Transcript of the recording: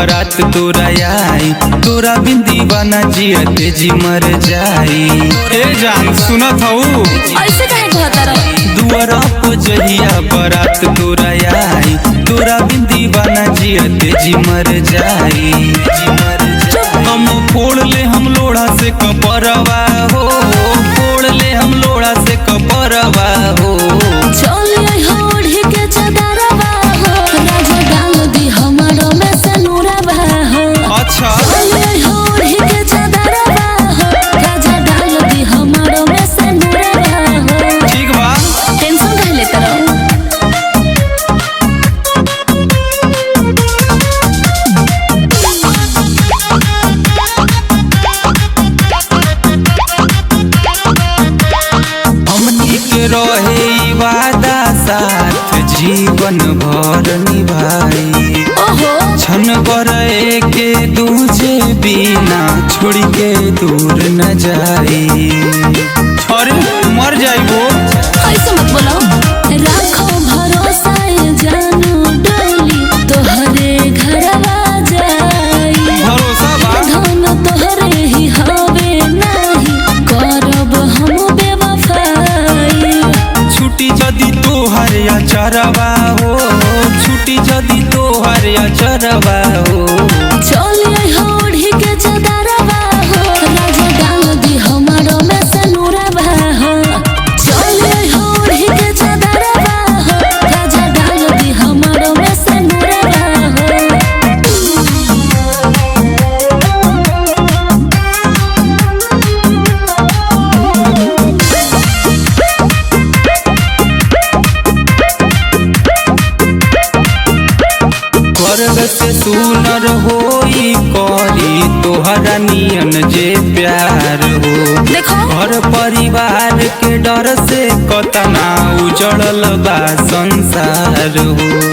बारात तोरा आई, तोरा बिंदी बना जिया तेजी मर जाई। ए जान सुनत हूँ ऐसे काहे कहता रहो? दुआरा पे जहिया बारात तोरा आई, तोरा बिंदी बना जिया तेजी मर जाई। हम फोड़ ले हम लोढ़ा से कपरवा हो, फोड़ ले हम लोढ़ा से कपरवा हो। चलिए होड़ी के चदरवा हो, राजा डाल दी हमारो में से नूरवा हो। अच्छा चलिए होड़ी के चदरवा हो, राजा डाल दी हमारो में से नूरवा हो। ठीक बा, टेंशन काहे लेता रहो? हमनी के रहे वादा साथ जीवन भर निभाई। ओहो क्षण पर के दूजे बिना छोड़ के दूर न जाई। अरे मर जाइबो ऐसे मत बोलो। राखो भरोसा ये जानू डोली तोहरे घरवा जाई। भरोसा बा धन तोहरे ही हवे नाही करब हम बेवफाई। छुट्टी जदी तोहर अचरवा हो, छुट्टी जदी तोहर अचरवा हो। चलिए होड़ी के चदरवा हो, राजा डाल दी हमारो में से नूरवा हो। चलिए होड़ी के चदरवा हो, राजा डाल दी हमारो में से नूरवा हो। स्वर्ग से सुनर होई करी तोहरा नियन जे प्यार हो। देखो घर परिवार के डर से कतना उजड़ल बा संसार हो।